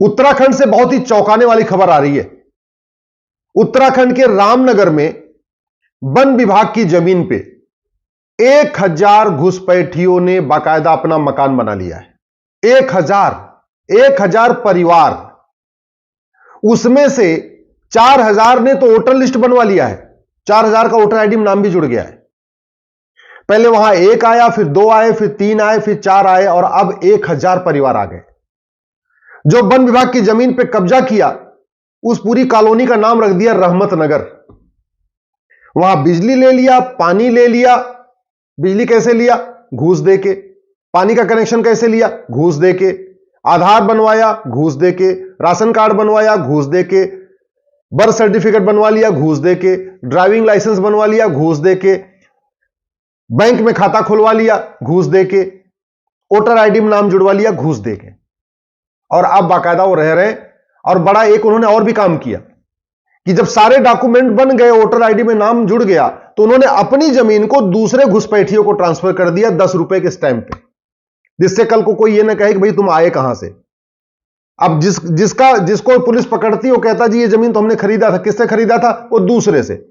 उत्तराखंड से बहुत ही चौंकाने वाली खबर आ रही है। उत्तराखंड के रामनगर में वन विभाग की जमीन पे 1000 घुसपैठियों ने बाकायदा अपना मकान बना लिया है। 1000 परिवार, उसमें से 4000 ने तो वोटर लिस्ट बनवा लिया है। 4000 का वोटर आईडी में नाम भी जुड़ गया है। पहले वहां 1 आया, फिर 2 आए, फिर 3 आए, फिर 4 आए और अब 1000 परिवार आ गए। जो वन विभाग की जमीन पे कब्जा किया, उस पूरी कॉलोनी का नाम रख दिया रहमत नगर। वहां बिजली ले लिया, पानी ले लिया। बिजली कैसे लिया? घूस देके। पानी का कनेक्शन कैसे लिया? घूस देके। आधार बनवाया, घूस देके। राशन कार्ड बनवाया, घूस देके। बर्थ सर्टिफिकेट बनवा लिया, घूस देके। ड्राइविंग लाइसेंस बनवा लिया, घूस देके। बैंक में खाता खुलवा लिया, घूस देके। वोटर आईडी में नाम जुड़वा लिया, घूस देके। और अब बाकायदा वो रह रहे। और बड़ा एक उन्होंने और भी काम किया कि जब सारे डॉक्यूमेंट बन गए, वोटर आईडी में नाम जुड़ गया, तो उन्होंने अपनी जमीन को दूसरे घुसपैठियों को ट्रांसफर कर दिया 10 रुपए के स्टैंप पे, जिससे कल को कोई ये ना कहे कि भाई तुम आए कहां से। अब जिसको पुलिस पकड़ती है वो कहता जी ये जमीन तो हमने खरीदा था। किससे खरीदा था? वो दूसरे से।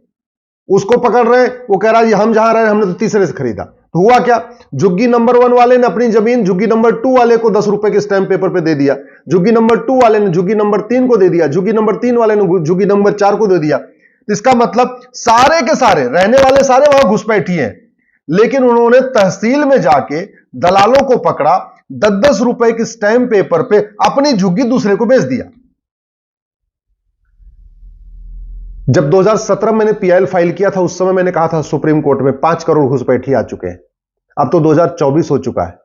उसको पकड़ रहे, वो कह रहा है हम जहां रहे हमने तो तीसरे से खरीदा। तो हुआ क्या? झुग्गी नंबर 1 वाले ने अपनी जमीन झुग्गी नंबर 2 वाले को 10 रुपए के स्टैंप पेपर पे दे दिया। झुग्गी नंबर 2 वाले ने झुग्गी नंबर 3 को दे दिया। झुग्गी नंबर 3 वाले ने झुग्गी नंबर 4 को दे दिया। इसका मतलब सारे के सारे रहने वाले सारे वहां घुसपैठी हैं, लेकिन उन्होंने तहसील में जाके दलालों को पकड़ा, 10-10 रुपए के स्टैंप पेपर पे अपनी झुग्गी दूसरे को बेच दिया। जब 2017 मैंने पीआईएल फाइल किया था, उस समय मैंने कहा था सुप्रीम कोर्ट में 5 करोड़ घुसपैठी आ चुके हैं। अब तो 2024 हो चुका है,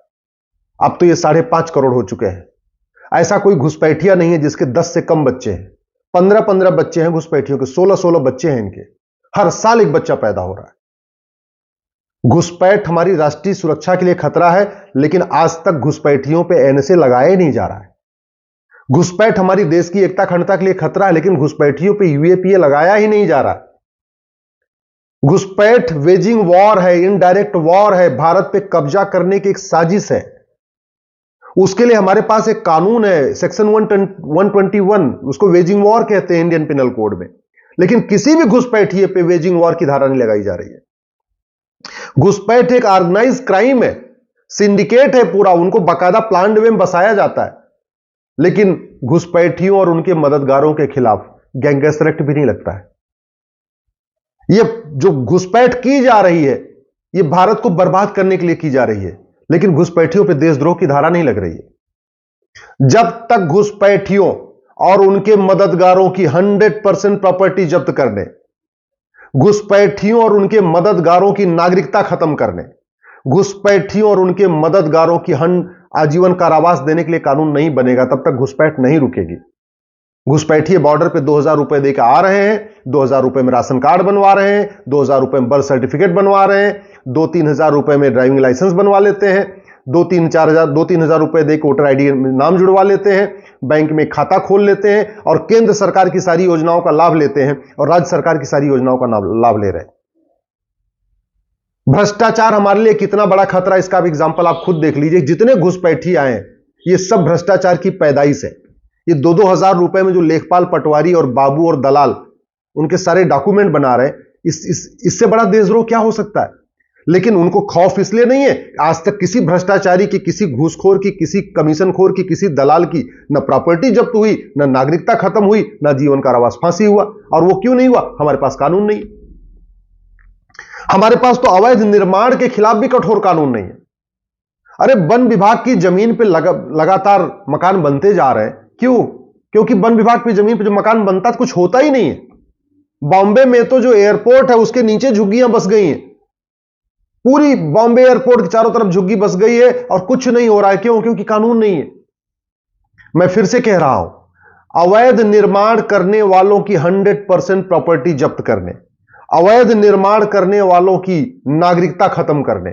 अब तो ये 5.5 करोड़ हो चुके हैं। ऐसा कोई घुसपैठिया नहीं है जिसके 10 से कम बच्चे हैं। 15-15 बच्चे हैं घुसपैठियों के, 16-16 बच्चे हैं इनके। हर साल एक बच्चा पैदा हो रहा है। घुसपैठ हमारी राष्ट्रीय सुरक्षा के लिए खतरा है, लेकिन आज तक घुसपैठियों पे एनएसए लगाया ही नहीं जा रहा है। घुसपैठ हमारी देश की एकता अखंडता के लिए खतरा है, लेकिन घुसपैठियों पे यूएपीए लगाया ही नहीं जा रहा। घुसपैठ वेजिंग वॉर है, इनडायरेक्ट वॉर है, भारत पे कब्जा करने की एक साजिश है। उसके लिए हमारे पास एक कानून है, सेक्शन 121, उसको वेजिंग वॉर कहते हैं इंडियन पिनल कोड में। लेकिन किसी भी घुसपैठिए पे वेजिंग वॉर की धारा नहीं लगाई जा रही है। घुसपैठ एक ऑर्गेनाइज क्राइम है, सिंडिकेट है पूरा, उनको बाकायदा प्लान्ड वे में बसाया जाता है। लेकिन घुसपैठियों और उनके मददगारों के खिलाफ गैंगस्टर एक्ट भी नहीं लगता है। ये जो घुसपैठ की जा रही है, ये भारत को बर्बाद करने के लिए की जा रही है, लेकिन घुसपैठियों पे देशद्रोह की धारा नहीं लग रही है। जब तक घुसपैठियों और उनके मददगारों की 100% प्रॉपर्टी जब्त करने, घुसपैठियों और उनके मददगारों की नागरिकता खत्म करने, घुसपैठियों और उनके मददगारों की आजीवन कारावास देने के लिए कानून नहीं बनेगा, तब तक घुसपैठ नहीं रुकेगी। घुसपैठिए बॉर्डर पे 2000 रुपए देकर आ रहे हैं, 2000 रुपए में राशन कार्ड बनवा रहे हैं, 2000 रुपए में बर्थ सर्टिफिकेट बनवा रहे हैं, 2-3 हजार रुपए में ड्राइविंग लाइसेंस बनवा लेते हैं, 2-3 हजार रुपए देकर वोटर आईडी नाम जुड़वा लेते हैं, बैंक में खाता खोल लेते हैं और केंद्र सरकार की सारी योजनाओं का लाभ लेते हैं और राज्य सरकार की सारी योजनाओं का लाभ ले रहे हैं। भ्रष्टाचार हमारे लिए कितना बड़ा खतरा, इसका भी एग्जांपल आप खुद देख लीजिए। जितने घुसपैठी आए हैं, ये सब भ्रष्टाचार की पैदाइश है। ये 2-2 हजार रुपए में जो लेखपाल, पटवारी और बाबू और दलाल उनके सारे डॉक्यूमेंट बना रहे हैं, इससे बड़ा देशद्रोह क्या हो सकता है? लेकिन उनको खौफ इसलिए नहीं है, आज तक किसी भ्रष्टाचारी की, किसी घूसखोर की, किसी कमीशनखोर की, किसी दलाल की न प्रॉपर्टी जब्त हुई, न नागरिकता खत्म हुई, न जीवन कारावास, फांसी हुआ। और वो क्यों नहीं हुआ? हमारे पास कानून नहीं। हमारे पास तो अवैध निर्माण के खिलाफ भी कठोर कानून नहीं है। अरे वन विभाग की जमीन पे लगातार मकान बनते जा रहे हैं। क्यों? क्योंकि वन विभाग की जमीन पे जो मकान बनता है कुछ होता ही नहीं है। बॉम्बे में तो जो एयरपोर्ट है उसके नीचे झुग्गियां बस गई हैं। पूरी बॉम्बे एयरपोर्ट के चारों तरफ झुग्गी बस गई है और कुछ नहीं हो रहा है। क्यों? क्योंकि कानून नहीं है। मैं फिर से कह रहा हूं, अवैध निर्माण करने वालों की 100% प्रॉपर्टी जब्त करने, अवैध निर्माण करने वालों की नागरिकता खत्म करने,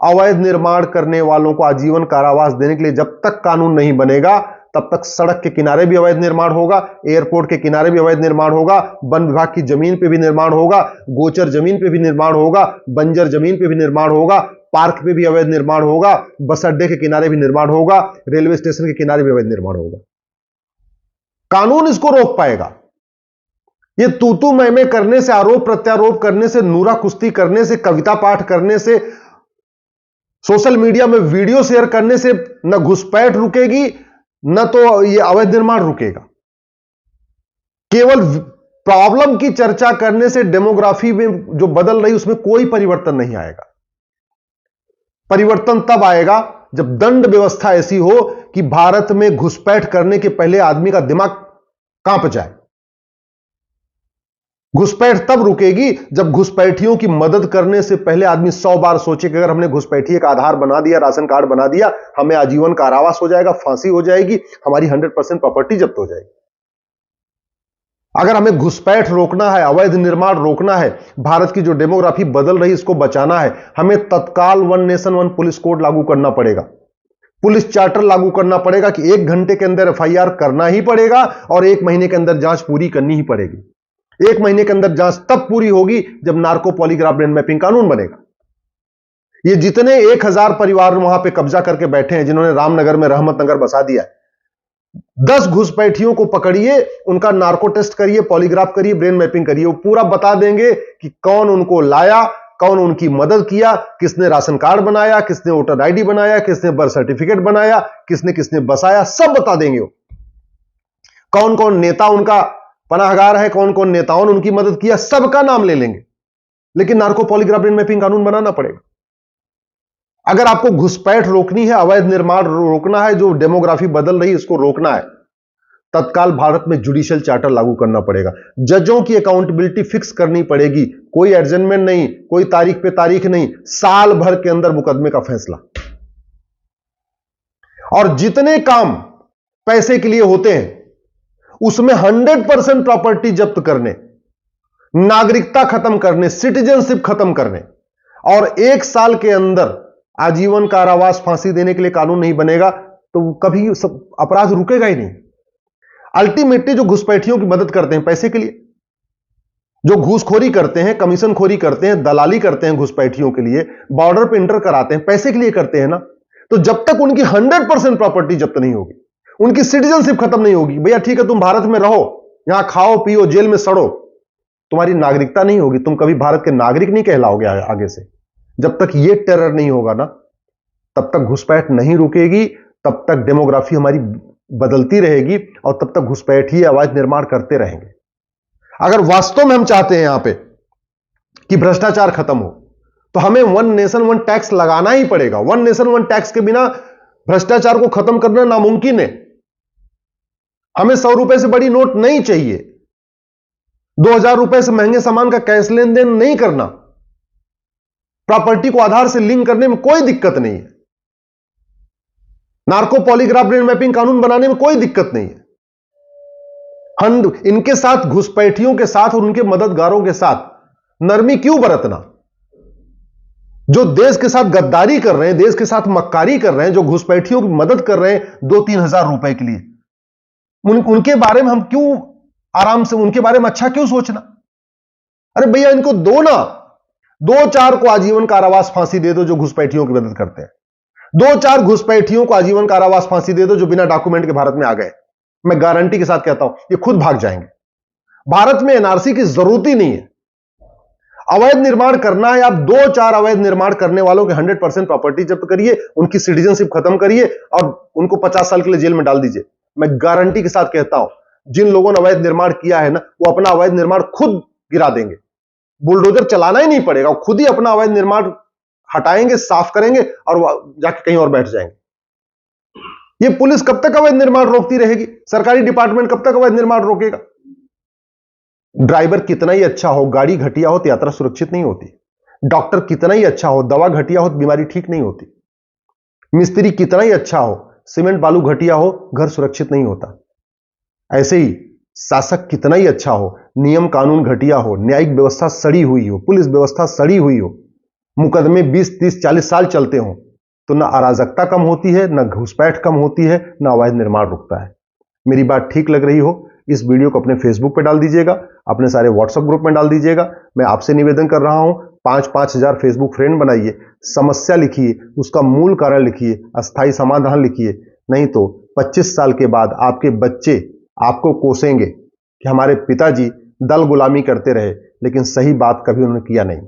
अवैध निर्माण करने वालों को आजीवन कारावास देने के लिए जब तक कानून नहीं बनेगा, तब तक सड़क के किनारे भी अवैध निर्माण होगा, एयरपोर्ट के किनारे भी अवैध निर्माण होगा, वन विभाग की जमीन पे भी निर्माण होगा, गोचर जमीन पे भी निर्माण होगा, बंजर जमीन पे भी निर्माण होगा, पार्क पे भी अवैध निर्माण होगा, बस अड्डे के किनारे भी निर्माण होगा, रेलवे स्टेशन के किनारे भी अवैध निर्माण होगा। कानून इसको रोक पाएगा? ये तू मैं करने से, आरोप प्रत्यारोप करने से, नूरा कुश्ती करने से, कविता पाठ करने से, सोशल मीडिया में वीडियो शेयर करने से न घुसपैठ रुकेगी, न तो ये अवैध निर्माण रुकेगा। केवल प्रॉब्लम की चर्चा करने से डेमोग्राफी में जो बदल रही उसमें कोई परिवर्तन नहीं आएगा। परिवर्तन तब आएगा जब दंड व्यवस्था ऐसी हो कि भारत में घुसपैठ करने के पहले आदमी का दिमाग कांप जाए। घुसपैठ तब रुकेगी जब घुसपैठियों की मदद करने से पहले आदमी 100 बार सोचे कि अगर हमने घुसपैठिए का आधार बना दिया, राशन कार्ड बना दिया, हमें आजीवन कारावास हो जाएगा, फांसी हो जाएगी, हमारी 100% प्रॉपर्टी जब्त हो जाएगी। अगर हमें घुसपैठ रोकना है, अवैध निर्माण रोकना है, भारत की जो डेमोग्राफी बदल रही इसको बचाना है, हमें तत्काल 1 नेशन 1 पुलिस कोड लागू करना पड़ेगा। पुलिस चार्टर लागू करना पड़ेगा कि 1 घंटे के अंदर एफआईआर करना ही पड़ेगा और 1 महीने के अंदर जांच पूरी करनी ही पड़ेगी। 1 महीने के अंदर जांच तब पूरी होगी जब नार्को पॉलीग्राफ ब्रेन मैपिंग कानून बनेगा। ये जितने 1000 परिवार वहां पे कब्जा करके बैठे हैं, जिन्होंने रामनगर में रहमत नगर बसा दिया है, 10 घुसपैठियों को पकड़िए, उनका नार्को टेस्ट करिए, पॉलीग्राफ करिए, ब्रेन मैपिंग करिए, वो पूरा बता देंगे कि कौन उनको लाया, कौन उनकी मदद किया, किसने राशन कार्ड बनाया, किसने वोटर आईडी बनाया, किसने बर्थ सर्टिफिकेट बनाया, किसने किसने बसाया, सब बता देंगे वो। कौन कौन नेता उनका पनाहगार है, कौन कौन नेताओं ने उनकी मदद किया, सबका नाम ले लेंगे। लेकिन नार्को पॉलीग्राफ ब्रेन मैपिंग कानून बनाना पड़ेगा। अगर आपको घुसपैठ रोकनी है, अवैध निर्माण रोकना है, जो डेमोग्राफी बदल रही है इसको रोकना है, तत्काल भारत में जुडिशियल चार्टर लागू करना पड़ेगा। जजों की अकाउंटेबिलिटी फिक्स करनी पड़ेगी। कोई एडजमेंट नहीं, कोई तारीख पे तारीख नहीं, साल भर के अंदर मुकदमे का फैसला। और जितने काम पैसे के लिए होते हैं उसमें 100% प्रॉपर्टी जब्त करने, नागरिकता खत्म करने, सिटीजनशिप खत्म करने और 1 साल के अंदर आजीवन कारावास, फांसी देने के लिए कानून नहीं बनेगा तो कभी अपराध रुकेगा ही नहीं। अल्टीमेटली जो घुसपैठियों की मदद करते हैं पैसे के लिए, जो घूसखोरी करते हैं, कमीशनखोरी करते हैं, दलाली करते हैं घुसपैठियों के लिए, बॉर्डर पे इंटर कराते हैं, पैसे के लिए करते हैं ना। तो जब तक उनकी 100% प्रॉपर्टी जब्त नहीं होगी, उनकी सिटीजनशिप खत्म नहीं होगी, भैया ठीक है तुम भारत में रहो, यहां खाओ पियो, जेल में सड़ो, तुम्हारी नागरिकता नहीं होगी, तुम कभी भारत के नागरिक नहीं कहलाओगे आगे से। जब तक ये टेरर नहीं होगा ना, तब तक घुसपैठ नहीं रुकेगी, तब तक डेमोग्राफी हमारी बदलती रहेगी और तब तक घुसपैठी अवैध निर्माण करते रहेंगे। अगर वास्तव में हम चाहते हैं यहां पे कि भ्रष्टाचार खत्म हो, तो हमें 1 नेशन 1 टैक्स लगाना ही पड़ेगा। 1 नेशन 1 टैक्स के बिना भ्रष्टाचार को खत्म करना नामुमकिन है। हमें 100 रुपए से बड़ी नोट नहीं चाहिए, 2000 रुपए से महंगे सामान का कैश लेन देन नहीं करना, प्रॉपर्टी को आधार से लिंक करने में कोई दिक्कत नहीं है, नार्को पॉलीग्राफ ब्रेन मैपिंग कानून बनाने में कोई दिक्कत नहीं है। इनके साथ, घुसपैठियों के साथ और उनके मददगारों के साथ नरमी क्यों बरतना? जो देश के साथ गद्दारी कर रहे हैं, देश के साथ मक्कारी कर रहे हैं, जो घुसपैठियों की मदद कर रहे हैं 2-3 हजार रुपए के लिए, उनके बारे में हम क्यों आराम से, उनके बारे में अच्छा क्यों सोचना? अरे भैया इनको दो ना, 2-4 को आजीवन कारावास फांसी दे दो जो घुसपैठियों की मदद करते हैं। 2-4 घुसपैठियों को आजीवन कारावास फांसी दे दो जो बिना डॉक्यूमेंट के भारत में आ गए। मैं गारंटी के साथ कहता हूं ये खुद भाग जाएंगे। भारत में एनआरसी की जरूरत ही नहीं है। अवैध निर्माण करना है, आप 2-4 अवैध निर्माण करने वालों के 100% प्रॉपर्टी जब्त करिए, उनकी सिटीजनशिप खत्म करिए और उनको 50 साल के लिए जेल में डाल दीजिए। मैं गारंटी के साथ कहता हूं जिन लोगों ने अवैध निर्माण किया है ना, वो अपना अवैध निर्माण खुद गिरा देंगे। बुलडोजर चलाना ही नहीं पड़ेगा, वो खुद ही अपना अवैध निर्माण हटाएंगे, साफ करेंगे और जाके कहीं और बैठ जाएंगे। ये पुलिस कब तक अवैध निर्माण रोकती रहेगी? सरकारी डिपार्टमेंट कब तक अवैध निर्माण रोकेगा? ड्राइवर कितना ही अच्छा हो, गाड़ी घटिया हो तो यात्रा सुरक्षित नहीं होती। डॉक्टर कितना ही अच्छा हो, दवा घटिया हो तो बीमारी ठीक नहीं होती। मिस्त्री कितना ही अच्छा हो, सीमेंट बालू घटिया हो, घर सुरक्षित नहीं होता। ऐसे ही शासक कितना ही अच्छा हो, नियम कानून घटिया हो, न्यायिक व्यवस्था सड़ी हुई हो, पुलिस व्यवस्था सड़ी हुई हो, मुकदमे 20-30-40 साल चलते हो, तो ना अराजकता कम होती है, ना घुसपैठ कम होती है, ना अवैध निर्माण रुकता है। मेरी बात ठीक लग रही हो, इस वीडियो को अपने फेसबुक पे डाल दीजिएगा, अपने सारे व्हाट्सएप ग्रुप में डाल दीजिएगा। मैं आपसे निवेदन कर रहा हूं 5-5 हजार फेसबुक फ्रेंड बनाइए, समस्या लिखिए, उसका मूल कारण लिखिए, अस्थायी समाधान लिखिए। नहीं तो 25 साल के बाद आपके बच्चे आपको कोसेंगे कि हमारे पिताजी दल गुलामी करते रहे, लेकिन सही बात कभी उन्होंने किया नहीं।